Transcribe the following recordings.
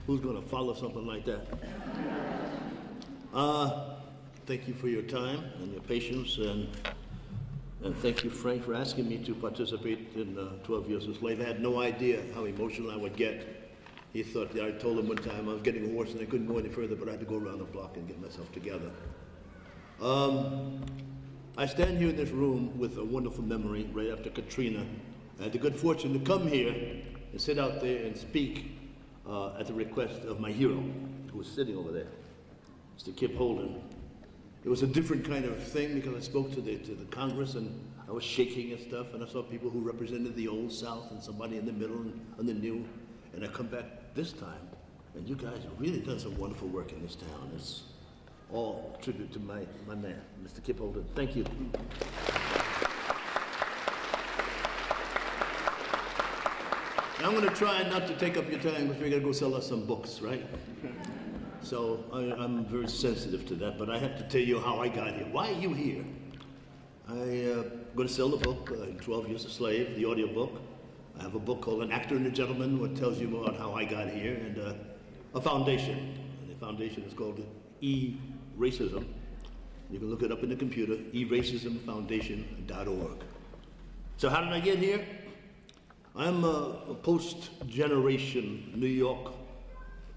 Who's going to follow something like that? Thank you for your time and your patience, and thank you, Frank, for asking me to participate in 12 Years a Slave. I had no idea how emotional I would get. He thought, I told him one time I was getting hoarse and I couldn't go any further, but I had to go around the block and get myself together. I stand here in this room with a wonderful memory right after Katrina. I had the good fortune to come here and sit out there and speak at the request of my hero, who was sitting over there, Mr. Kip Holden. It was a different kind of thing because I spoke to the Congress and I was shaking and stuff, and I saw people who represented the old South and somebody in the middle and the new. And I come back this time, and you guys have really done some wonderful work in this town. It's all tribute to my man, Mr. Kip Holden. Thank you. I'm going to try not to take up your time because we're going to go sell us some books, right? So I'm very sensitive to that, but I have to tell you how I got here. Why are you here? I'm going to sell the book, 12 Years a Slave, the audio book. I have a book called An Actor and a Gentleman, which tells you about how I got here, and a foundation. And the foundation is called E-Racism. You can look it up in the computer, eracismfoundation.org. So how did I get here? I'm a post-generation New York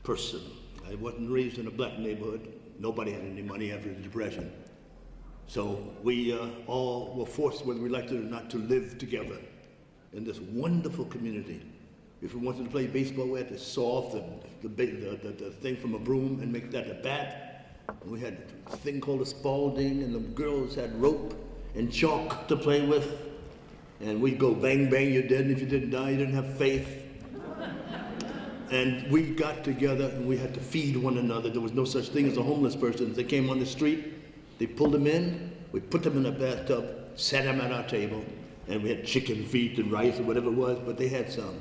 person. I wasn't raised in a black neighborhood. Nobody had any money after the Depression. So we all were forced, whether we liked it or not, to live together in this wonderful community. If we wanted to play baseball, we had to saw off the thing from a broom and make that a bat. And we had a thing called a Spalding, and the girls had rope and chalk to play with. And we'd go bang, bang, you're dead, and if you didn't die, you didn't have faith. And we got together and we had to feed one another. There was no such thing as a homeless person. If they came on the street, they pulled them in, we put them in a bathtub, sat them at our table, and we had chicken feet and rice or whatever it was, but they had some.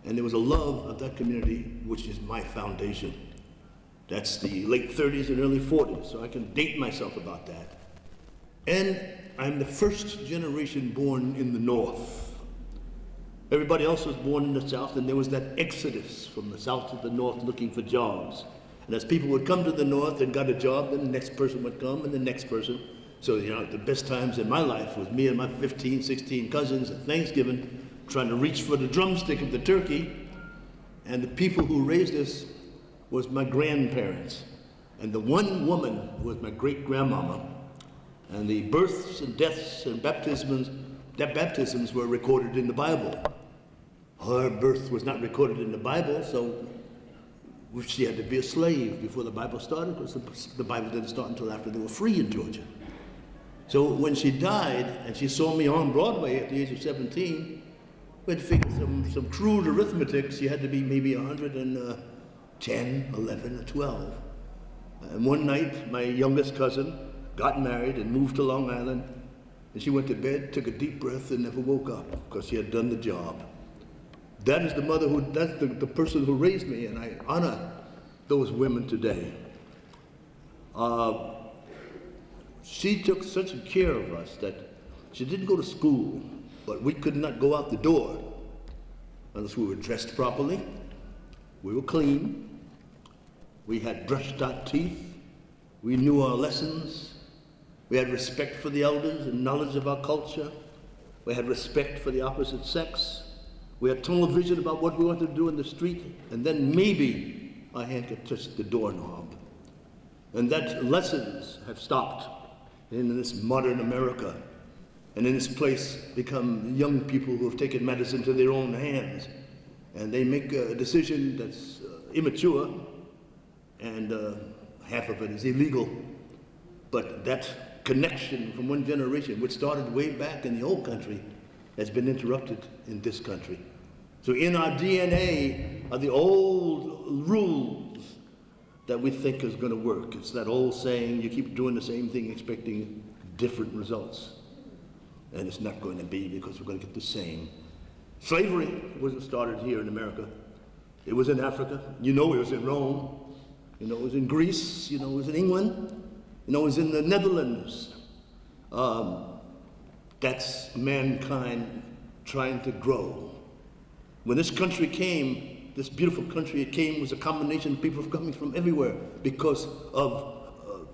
And there was a love of that community, which is my foundation. That's the late 30s and early 40s, so I can date myself about that. And I'm the first generation born in the North. Everybody else was born in the South, and there was that exodus from the South to the North looking for jobs. And as people would come to the North and got a job, then the next person would come and the next person. So, you know, the best times in my life was me and my 15, 16 cousins at Thanksgiving trying to reach for the drumstick of the turkey. And the people who raised us was my grandparents. And the one woman was my great-grandmama. And the births and deaths and baptisms were recorded in the Bible. Her birth was not recorded in the Bible, so she had to be a slave before the Bible started, because the Bible didn't start until after they were free in Georgia. So when she died, and she saw me on Broadway at the age of 17, we had to figure some crude arithmetic. She had to be maybe 110, 11, or 12. And one night, my youngest cousin got married and moved to Long Island, and she went to bed, took a deep breath, and never woke up because she had done the job. That is the mother that's the person who raised me, and I honor those women today. She took such care of us that she didn't go to school, but we could not go out the door unless we were dressed properly, we were clean, we had brushed our teeth, we knew our lessons, we had respect for the elders and knowledge of our culture, we had respect for the opposite sex, we had tunnel vision about what we wanted to do in the street, and then maybe our hand could touch the doorknob. And that lessons have stopped in this modern America, and in this place become young people who have taken matters into their own hands, and they make a decision that's immature, and half of it is illegal, but that connection from one generation, which started way back in the old country, has been interrupted in this country. So in our DNA are the old rules that we think is going to work. It's that old saying, you keep doing the same thing expecting different results. And it's not going to be, because we're going to get the same. Slavery wasn't started here in America. It was in Africa. You know it was in Rome. You know it was in Greece. You know it was in England. You know it was in the Netherlands. That's mankind trying to grow. When this country came, this beautiful country it came was a combination of people coming from everywhere because of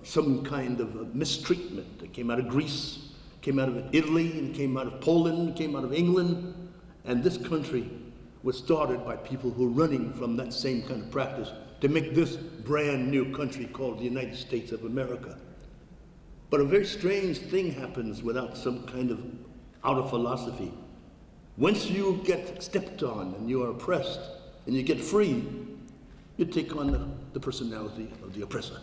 some kind of mistreatment. It came out of Greece, came out of Italy, and came out of Poland, came out of England. And this country was started by people who were running from that same kind of practice to make this brand new country called the United States of America. But a very strange thing happens without some kind of outer philosophy. Once you get stepped on and you are oppressed and you get free, you take on the personality of the oppressor.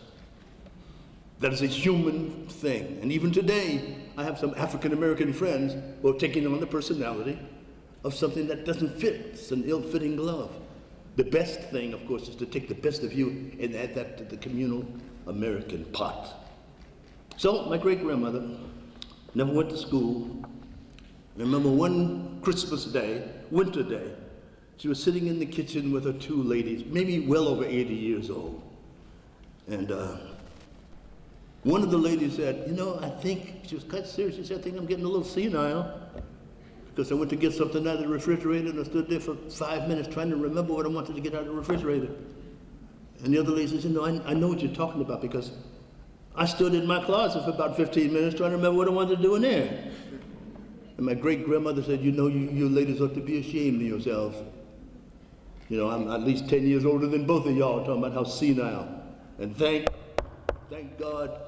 That is a human thing. And even today, I have some African-American friends who are taking on the personality of something that doesn't fit. It's an ill-fitting glove. The best thing, of course, is to take the best of you and add that to the communal American pot. So, my great-grandmother never went to school. I remember one Christmas day, winter day, she was sitting in the kitchen with her two ladies, maybe well over 80 years old. And one of the ladies said, you know, I think, she was quite serious, she said, I think I'm getting a little senile. Because I went to get something out of the refrigerator and I stood there for 5 minutes trying to remember what I wanted to get out of the refrigerator. And the other lady says, you know, I know what you're talking about because I stood in my closet for about 15 minutes trying to remember what I wanted to do in there. And my great-grandmother said, you know, you ladies ought to be ashamed of yourselves. You know, I'm at least 10 years older than both of y'all, talking about how senile. And thank God.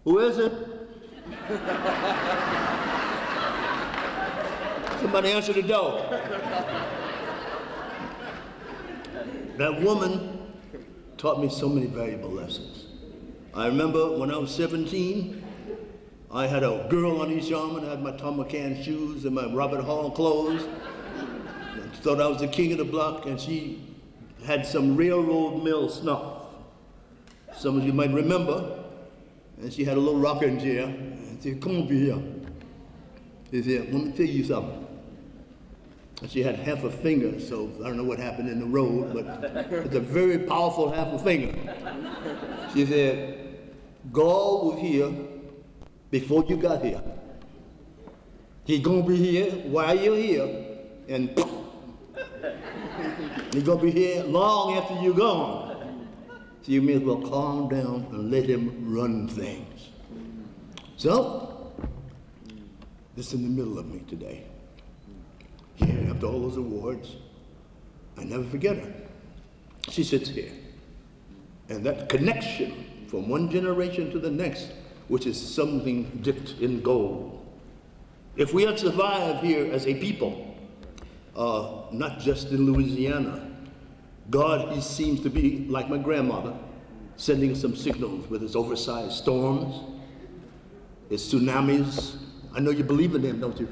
Who is it? Somebody answer the door. That woman taught me so many valuable lessons. I remember when I was 17, I had a girl on each arm and I had my Tom McCann shoes and my Robert Hall clothes. I thought I was the king of the block, and she had some railroad mill snuff. Some of you might remember. And she had a little rocking chair. And she said, come over here. She said, let me tell you something. And she had half a finger, so I don't know what happened in the road, but it's a very powerful half a finger. She said, God was here before you got here. He's gonna be here while you're here, and he's gonna be here long after you're gone. So you may as well calm down and let him run things. So, this is in the middle of me today. Here, after all those awards, I never forget her. She sits here. And that connection from one generation to the next, which is something dipped in gold. If we had survived here as a people, not just in Louisiana, God, he seems to be, like my grandmother, sending us some signals with his oversized storms, his tsunamis. I know you believe in them, don't you?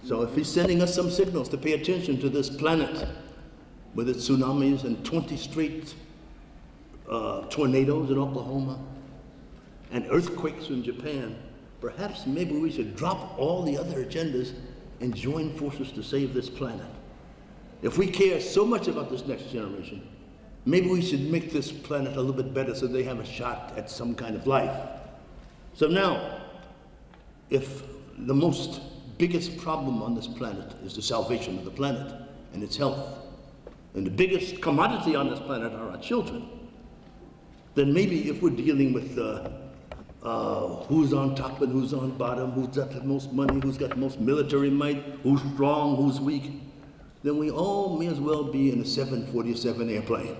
So if he's sending us some signals to pay attention to this planet with its tsunamis and 20 straight tornadoes in Oklahoma and earthquakes in Japan, perhaps maybe we should drop all the other agendas and join forces to save this planet. If we care so much about this next generation, maybe we should make this planet a little bit better so they have a shot at some kind of life. So now, if the biggest problem on this planet is the salvation of the planet and its health, and the biggest commodity on this planet are our children, then maybe if we're dealing with who's on top and who's on bottom, who's got the most money, who's got the most military might, who's strong, who's weak, then we all may as well be in a 747 airplane.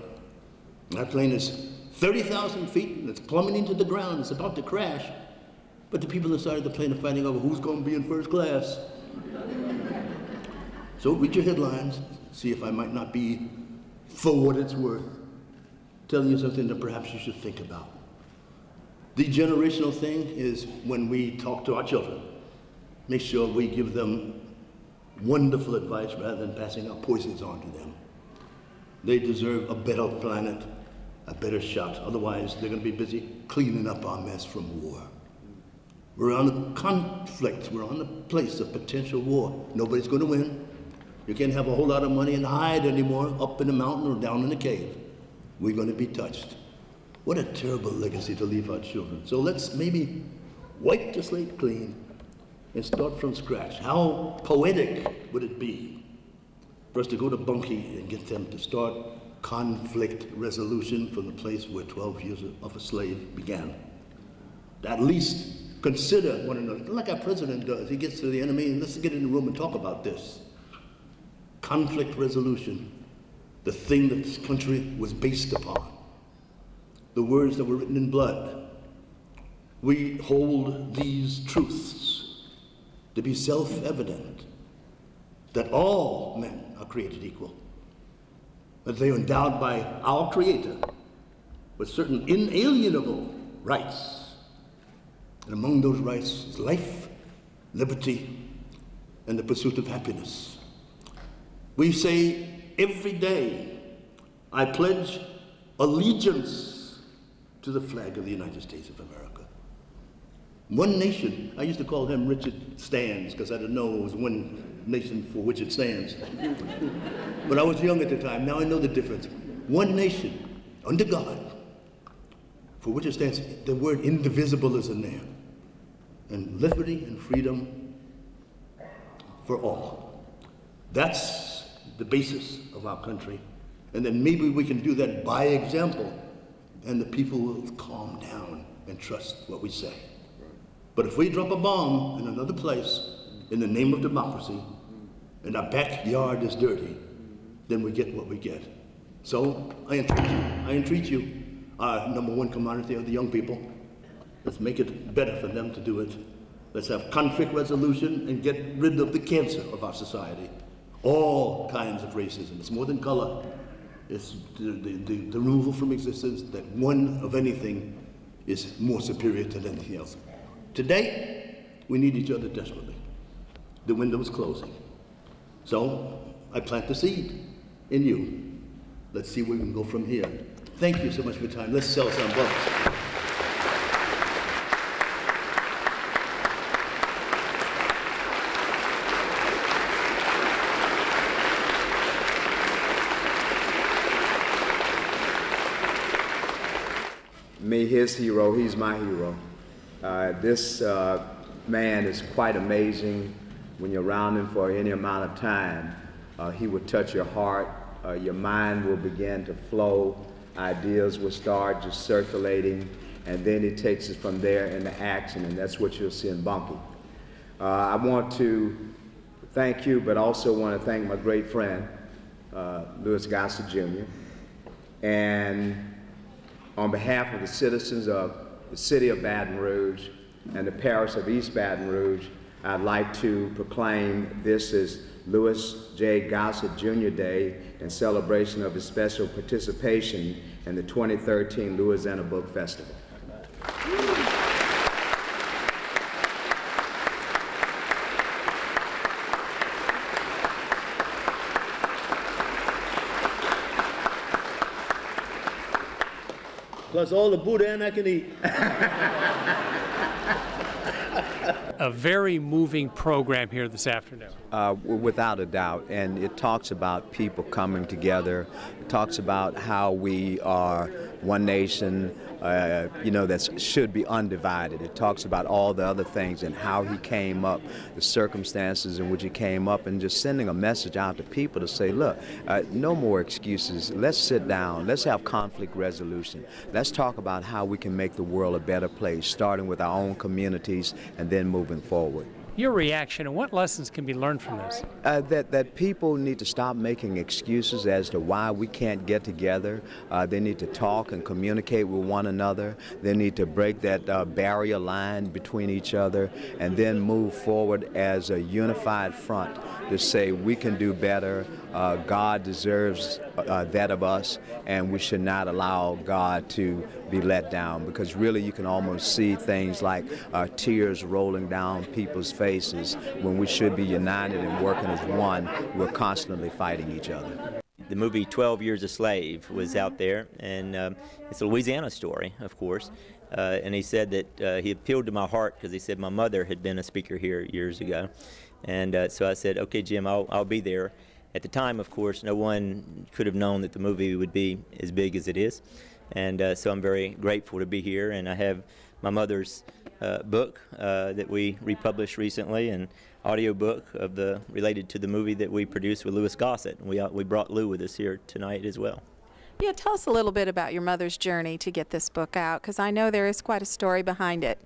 That plane is 30,000 feet and it's plummeting to the ground, it's about to crash. But the people inside of the plane are fighting over who's going to be in first class. So read your headlines, see if I might not be, for what it's worth, telling you something that perhaps you should think about. The generational thing is when we talk to our children, make sure we give them wonderful advice rather than passing out poisons on to them. They deserve a better planet, a better shot. Otherwise, they're going to be busy cleaning up our mess from war. We're on a conflict. We're on a place of potential war. Nobody's going to win. You can't have a whole lot of money and hide anymore up in the mountain or down in the cave. We're going to be touched. What a terrible legacy to leave our children. So let's maybe wipe the slate clean and start from scratch. How poetic would it be for us to go to Bunkie and get them to start conflict resolution from the place where 12 years of a slave began. To at least consider one another, like our president does. He gets to the enemy and let's get in the room and talk about this. Conflict resolution, the thing that this country was based upon. The words that were written in blood. We hold these truths to be self-evident, that all men are created equal, that they are endowed by our Creator with certain inalienable rights. And among those rights is life, liberty, and the pursuit of happiness. We say every day, I pledge allegiance to the flag of the United States of America. One nation, I used to call him Richard Stands because I didn't know it was one nation for which it stands. But I was young at the time, now I know the difference. One nation, under God, for which it stands. The word indivisible is in there. And liberty and freedom for all. That's the basis of our country. And then maybe we can do that by example, and the people will calm down and trust what we say. But if we drop a bomb in another place in the name of democracy, and our backyard is dirty, then we get what we get. So I entreat you, our #1 commodity of the young people. Let's make it better for them to do it. Let's have conflict resolution and get rid of the cancer of our society. All kinds of racism. It's more than color. It's the removal from existence that one of anything is more superior to anything else. Today, we need each other desperately. The window is closing. So I plant the seed in you. Let's see where we can go from here. Thank you so much for your time. Let's sell some books. Me, his hero, he's my hero. This man is quite amazing. When you're around him for any amount of time, he will touch your heart. Your mind will begin to flow. Ideas will start just circulating, and then he takes it from there into action, and that's what you'll see in Bunkie. I want to thank you, but also want to thank my great friend, Louis Gossett Jr. And on behalf of the citizens of the city of Baton Rouge and the parish of East Baton Rouge, I'd like to proclaim this as Louis J. Gossett Jr. Day in celebration of his special participation in the 2013 Louisiana Book Festival. Plus all the boudin I can eat. A very moving program here this afternoon. Without a doubt, and it talks about people coming together. It talks about how we are one nation, you know, that should be undivided. It talks about all the other things and how he came up, the circumstances in which he came up, and just sending a message out to people to say, look, no more excuses. Let's sit down. Let's have conflict resolution. Let's talk about how we can make the world a better place, starting with our own communities and then moving forward. Your reaction and what lessons can be learned from this? That people need to stop making excuses as to why we can't get together. They need to talk and communicate with one another. They need to break that barrier line between each other and then move forward as a unified front to say we can do better. God deserves that of us, and we should not allow God to be let down, because really you can almost see things like tears rolling down people's faces when we should be united and working as one. We're constantly fighting each other. The movie 12 Years a Slave was out there, and it's a Louisiana story, of course. And he said that he appealed to my heart because he said my mother had been a speaker here years ago. And so I said, okay, Jim, I'll be there. At the time, of course, no one could have known that the movie would be as big as it is. And so I'm very grateful to be here. And I have my mother's book that we republished recently, and audiobook of related to the movie that we produced with Louis Gossett. We brought Lou with us here tonight as well. Yeah, tell us a little bit about your mother's journey to get this book out, because I know there is quite a story behind it.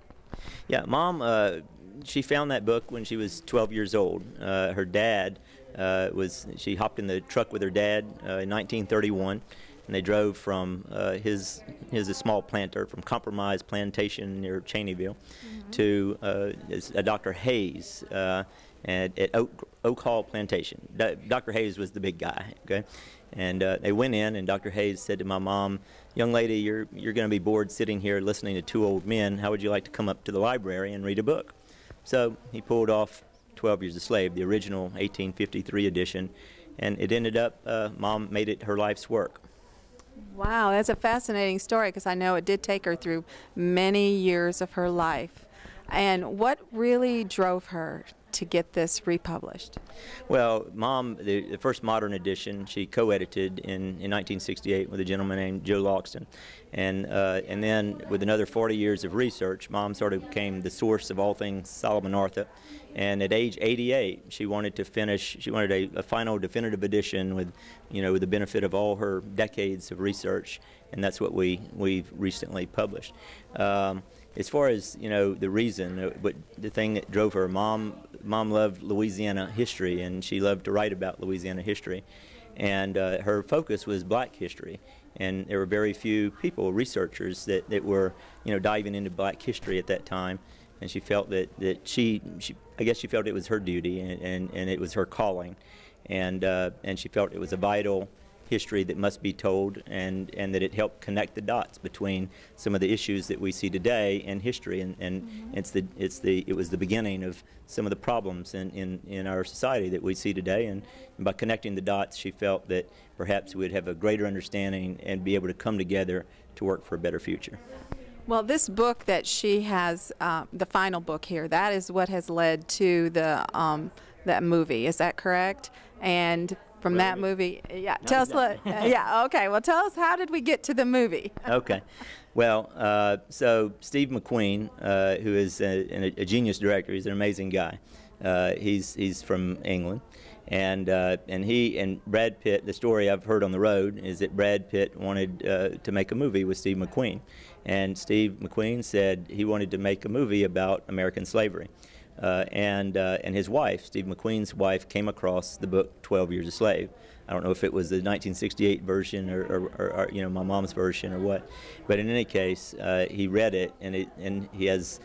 Yeah, Mom, she found that book when she was 12 years old. Her dad she hopped in the truck with her dad in 1931, and they drove from his a small planter from Compromise Plantation near Cheneyville to Dr. Hayes at Oak Hall Plantation. Dr. Hayes was the big guy, okay? And they went in, and Dr. Hayes said to my mom, "Young lady, you're going to be bored sitting here listening to two old men. How would you like to come up to the library and read a book?" So he pulled off 12 Years a Slave, the original 1853 edition, and it ended up, Mom made it her life's work. Wow, that's a fascinating story, because I know it did take her through many years of her life. And what really drove her to get this republished? Well, Mom, the first modern edition, she co-edited in 1968 with a gentleman named Joe Loxton. And then with another 40 years of research, Mom sort of became the source of all things Solomon Northup. And at age 88, she wanted to finish, she wanted a final definitive edition with, with the benefit of all her decades of research, and that's what we've recently published. As far as, the reason, but the thing that drove her, Mom loved Louisiana history, and she loved to write about Louisiana history. And her focus was black history. And there were very few people, researchers, that were, diving into black history at that time. And she felt that I guess she felt it was her duty, and it was her calling. And she felt it was a vital history that must be told, and that it helped connect the dots between some of the issues that we see today and history, and it was the beginning of some of the problems in our society that we see today, and by connecting the dots, she felt that perhaps we'd have a greater understanding and be able to come together to work for a better future. Well, this book that she has, the final book here, that is what has led to that movie. Is that correct? And from that movie, yeah, tell us. Yeah, okay. Well, tell us, how did we get to the movie? Okay. Well, so Steve McQueen, who is a genius director, he's an amazing guy. He's from England, and he and Brad Pitt. The story I've heard on the road is that Brad Pitt wanted to make a movie with Steve McQueen, and Steve McQueen said he wanted to make a movie about American slavery. And his wife, Steve McQueen's wife, came across the book 12 Years a Slave. I don't know if it was the 1968 version or my mom's version or what, but in any case, he read it, and he has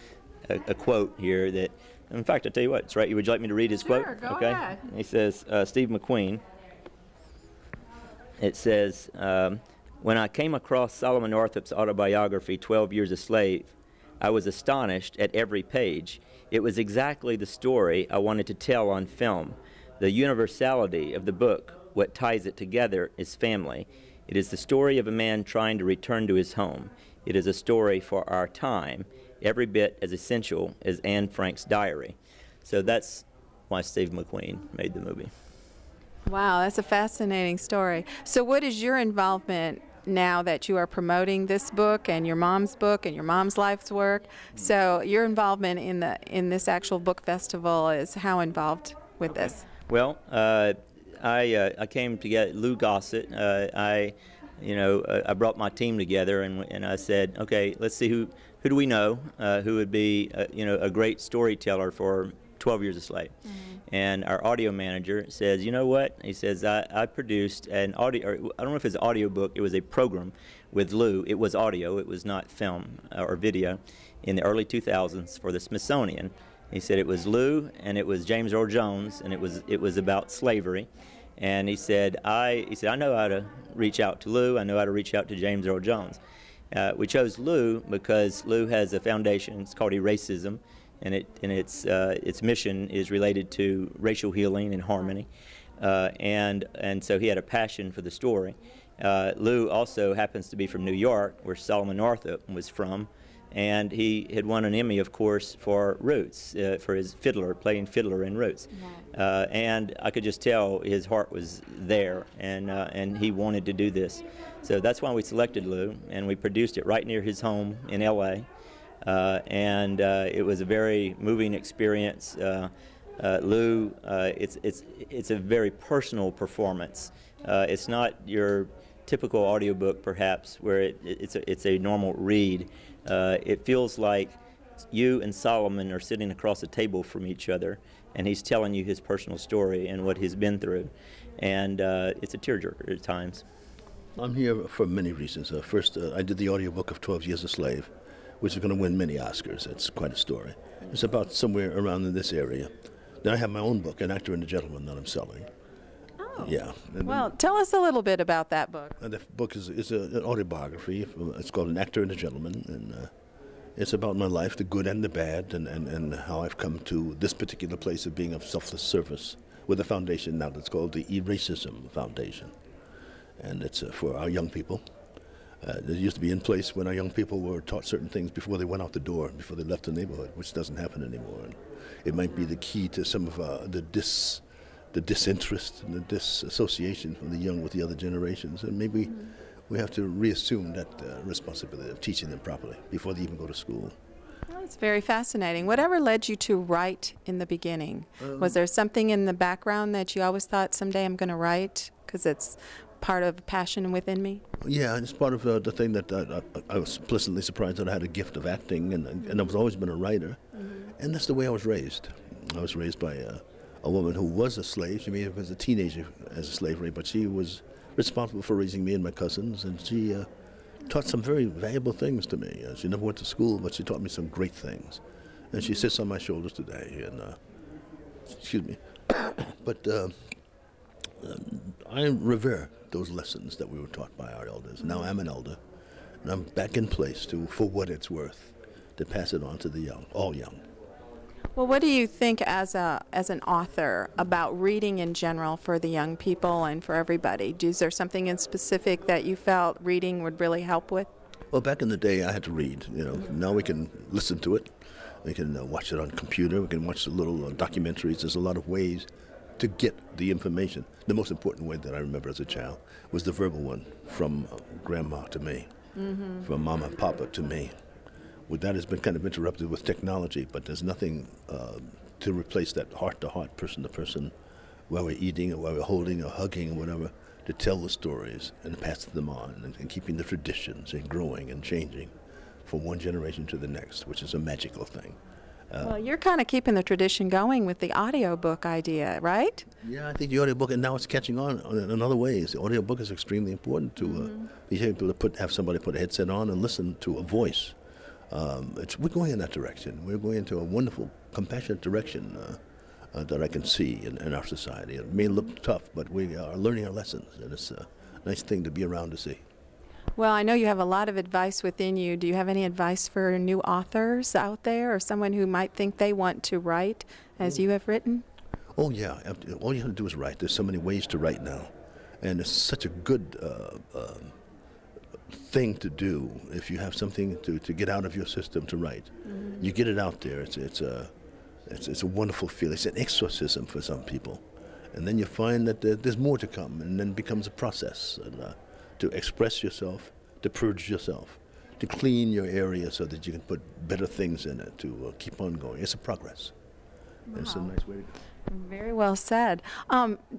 a quote here that, in fact, I'll tell you what, it's right. Would you like me to read his quote? Sure, go okay. ahead. He says, Steve McQueen, it says, when I came across Solomon Northup's autobiography, 12 Years a Slave, I was astonished at every page. It was exactly the story I wanted to tell on film. The universality of the book, what ties it together, is family. It is the story of a man trying to return to his home. It is a story for our time, every bit as essential as Anne Frank's diary. So that's why Steve McQueen made the movie. Wow, that's a fascinating story. So what is your involvement now that you are promoting this book and your mom's life's work? So your involvement in this actual book festival is how involved with this? Well, I came to get Lou Gossett. I brought my team together, and I said, okay, let's see who do we know who would be a great storyteller for 12 Years a Slave. Mm-hmm. And our audio manager says, you know what? He says, I produced an audio, or I don't know if it's an audio book, it was a program with Lou. It was audio, it was not film or video, in the early 2000s for the Smithsonian. He said it was Lou, and it was James Earl Jones, and it was about slavery. And he said, I know how to reach out to Lou, I know how to reach out to James Earl Jones. We chose Lou because Lou has a foundation, it's called Eracism, and its mission is related to racial healing and harmony, and so he had a passion for the story. Lou also happens to be from New York, where Solomon Northup was from, and he had won an Emmy, of course, for Roots, for his playing fiddler in Roots. Right. And I could just tell his heart was there, and he wanted to do this. So that's why we selected Lou, and we produced it right near his home in L.A., and it was a very moving experience. Lou, it's a very personal performance. It's not your typical audiobook, perhaps, where it's a normal read. It feels like you and Solomon are sitting across the table from each other, and he's telling you his personal story and what he's been through. And it's a tearjerker at times. I'm here for many reasons. First, I did the audiobook of 12 Years a Slave, which is going to win many Oscars. It's quite a story. It's about somewhere around in this area. Then I have my own book, An Actor and a Gentleman, that I'm selling. Oh. Yeah. Well, tell us a little bit about that book. And the book is an autobiography. It's called An Actor and a Gentleman, and it's about my life, the good and the bad, and how I've come to this particular place of being of selfless service with a foundation now that's called the E-Racism Foundation. And it's for our young people. It used to be in place when our young people were taught certain things before they went out the door, before they left the neighborhood, which doesn't happen anymore. And it might be the key to some of the disinterest and the disassociation from the young with the other generations. And maybe we have to reassume that responsibility of teaching them properly before they even go to school. Well, it's very fascinating. Whatever led you to write in the beginning? Was there something in the background that you always thought, someday I'm going to write because it's part of passion within me? Yeah, it's part of the thing that I was pleasantly surprised that I had a gift of acting, and I've always been a writer. And that's the way I was raised. I was raised by a woman who was a slave. She may have been a teenager as a slavery, but she was responsible for raising me and my cousins, and she taught some very valuable things to me. She never went to school, but she taught me some great things. And she sits on my shoulders today, and excuse me. But I revere those lessons that we were taught by our elders. Now I'm an elder, and I'm back in place for what it's worth, to pass it on to the young, all young. Well, what do you think as an author about reading in general for the young people and for everybody? Is there something in specific that you felt reading would really help with? Well, back in the day, I had to read. Now we can listen to it. We can watch it on computer. We can watch the little documentaries. There's a lot of ways to get the information. The most important way that I remember as a child was the verbal one, from grandma to me, from mama and papa to me. Well, that has been kind of interrupted with technology, but there's nothing to replace that heart-to-heart, person-to-person, while we're eating or while we're holding or hugging or whatever, to tell the stories and pass them on, and keeping the traditions and growing and changing from one generation to the next, which is a magical thing. Well, you're kind of keeping the tradition going with the audiobook idea, right? Yeah, I think the audiobook, and now it's catching on in other ways. The audiobook is extremely important to be able to have somebody put a headset on and listen to a voice. We're going in that direction. We're going into a wonderful, compassionate direction that I can see in our society. It may look tough, but we are learning our lessons, and it's a nice thing to be around to see. Well, I know you have a lot of advice within you. Do you have any advice for new authors out there, or someone who might think they want to write as you have written? Oh, yeah. All you have to do is write. There's so many ways to write now. And it's such a good thing to do if you have something to get out of your system to write. You get it out there. It's a wonderful feeling. It's an exorcism for some people. And then you find that there's more to come, and then it becomes a process. And, to express yourself, to purge yourself, to clean your area so that you can put better things in it, to keep on going. It's a progress. Wow. It's a nice way to go. Very well said.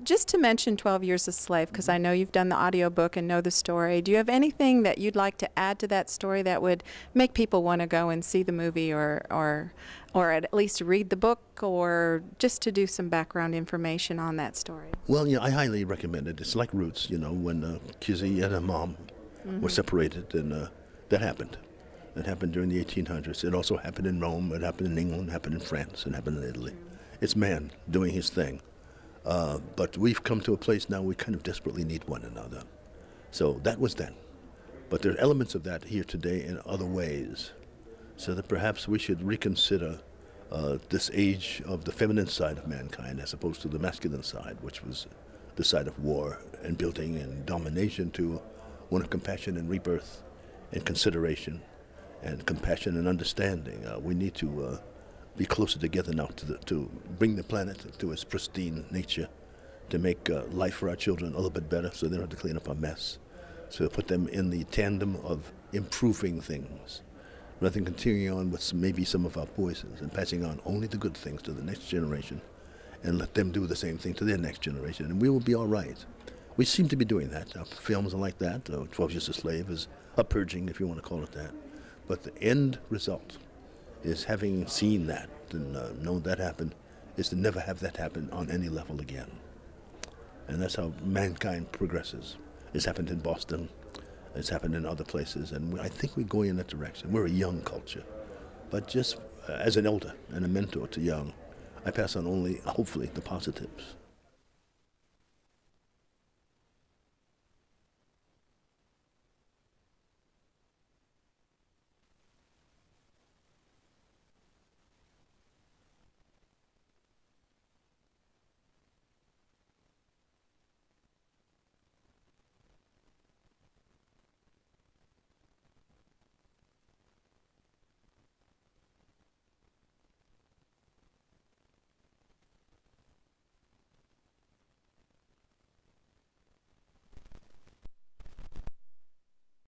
Just to mention 12 Years a Slave, because I know you've done the audiobook and know the story, do you have anything that you'd like to add to that story that would make people want to go and see the movie or at least read the book, or just to do some background information on that story? Well, I highly recommend it. It's like Roots, when Kizzy and her mom were separated, and that happened. It happened during the 1800s. It also happened in Rome. It happened in England. It happened in France. It happened in Italy. It's man doing his thing. But we've come to a place now we kind of desperately need one another. So that was then. But there are elements of that here today in other ways. So that perhaps we should reconsider this age of the feminine side of mankind as opposed to the masculine side, which was the side of war and building and domination, to one of compassion and rebirth and consideration and compassion and understanding. We need to be closer together now to bring the planet to its pristine nature, to make life for our children a little bit better so they don't have to clean up our mess. So put them in the tandem of improving things, rather than continuing on with maybe some of our poisons and passing on only the good things to the next generation, and let them do the same thing to their next generation, and we will be all right. We seem to be doing that. Films are like that. 12 Years a Slave is a purging, if you want to call it that. But the end result is, having seen that and known that happen, is to never have that happen on any level again. And that's how mankind progresses. It's happened in Boston. It's happened in other places. And I think we're going in that direction. We're a young culture. But just as an elder and a mentor to young, I pass on only, hopefully, the positives.